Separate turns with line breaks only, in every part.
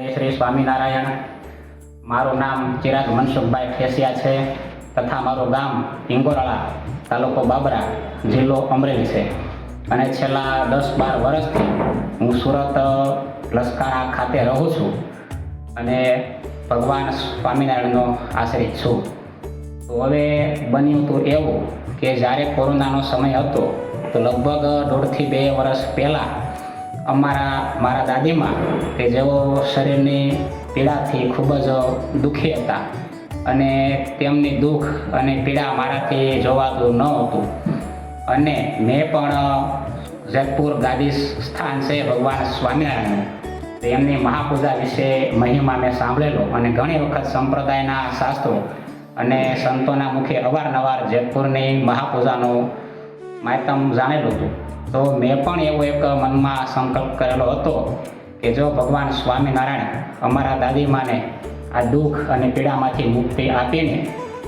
જય શ્રી સ્વામિનારાયણ। મારું નામ ચિરાગ મનસુખભાઈ ઠેસિયા છે તથા મારું ગામ ઇંગોરાળા, તાલુકો બાબરા, જિલ્લો અમરેલી છે અને છેલ્લા 10-12 વર્ષથી હું સુરત લસકાણા ખાતે રહું છું અને ભગવાન સ્વામિનારાયણનો આશ્રિત છું। તો હવે બન્યું હતું એવું કે જ્યારે કોરોનાનો સમય હતો તો લગભગ 1.5 થી 2 વર્ષ પહેલાં મારા દાદીમાં કે જેઓ શરીરની પીડાથી ખૂબ જ દુઃખી હતા અને તેમની દુઃખ અને પીડા મારાથી જોવાતું ન હતું અને મેં પણ જેતપુર ગાદી સ્થાન છે ભગવાન સ્વામિનારાયણનું, એમની મહાપૂજા વિશે મહિમા મેં સાંભળેલો અને ઘણી વખત સંપ્રદાયના શાસ્ત્રો અને સંતોના મુખે અવારનવાર જેતપુરની મહાપૂજાનું માયતમ જાણેલું હતું। તો મેં પણ એવો એક મનમાં સંકલ્પ કરેલો હતો કે જો ભગવાન સ્વામિનારાયણ અમારા દાદીમાને આ દુઃખ અને પીડામાંથી મુક્તિ આપીને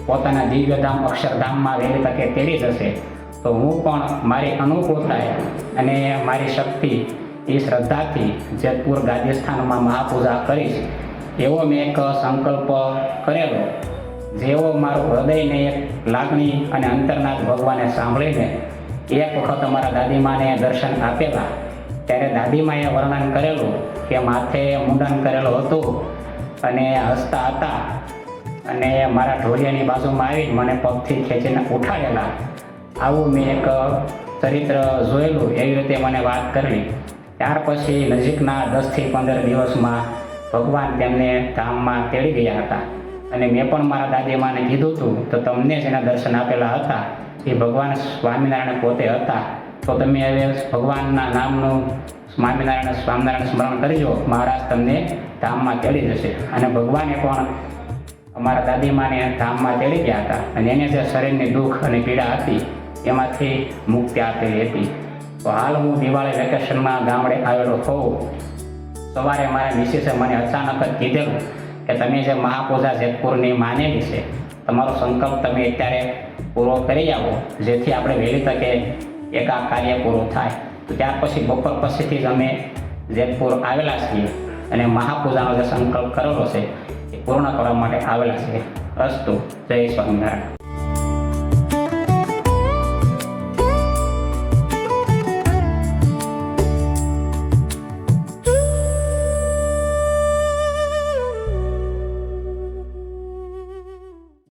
પોતાના દિવ્યધામ અક્ષરધામમાં વહેલી તકે તેડી જશે તો હું પણ મારી અનુકૂળતાએ અને મારી શક્તિ એ શ્રદ્ધાથી જેતપુર ગાદીસ્થાનમાં મહાપૂજા કરીશ એવો મેં એક સંકલ્પ કરેલો। જેવો મારું હૃદયને એક લાગણી અને અંતરનાથ ભગવાને સાંભળીને એક વખત અમારા દાદીમાને દર્શન આપેલા ત્યારે દાદીમાએ વર્ણન કરેલું કે માથે મુંડન કરેલું હતું અને હસતા હતા અને મારા ઢોલિયાની બાજુમાં આવી મને પગથી ખેંચીને ઉઠાડેલા। આવું મેં એક ચરિત્ર જોયેલું, એવી રીતે મને વાત કરેલી। ત્યાર પછી નજીકના 10 થી 15 દિવસમાં ભગવાન તેમને ધામમાં તેડી ગયા હતા અને મેં પણ મારા દાદીમાને કીધું હતું તો તમને જેના દર્શન આપેલા હતા એ ભગવાન સ્વામિનારાયણ પોતે હતા, તો તમે હવે ભગવાનના નામનું સ્વામિનારાયણ સ્મરણ કરજો, મહારાજ તમને ધામમાં તેડી જશે। અને ભગવાને પણ અમારા દાદીમાને ધામમાં તેડી ગયા હતા અને એને જે શરીરની દુઃખ અને પીડા હતી એમાંથી મુક્તિ આપેલી હતી। તો હાલ હું દિવાળી વેકેશનમાં ગામડે આવેલો હોઉં, સવારે મારા મિસિસે મને અચાનક જ કીધેલું કે તમે જે મહાપૂજા જેતપુરની માનેલી છે તમારો સંકલ્પ તમે અત્યારે પૂરો કરી આવો જેથી આપણે વહેલી તકે એક આ કાર્ય પૂરું થાય। તો ત્યાર પછી બપોર પછીથી જ અમે જેતપુર આવેલા છીએ અને મહાપૂજાનો જે સંકલ્પ કરેલો છે એ પૂર્ણ કરવા માટે આવેલા છે। અસ્તુ, જય સ્વામિનારાયણ।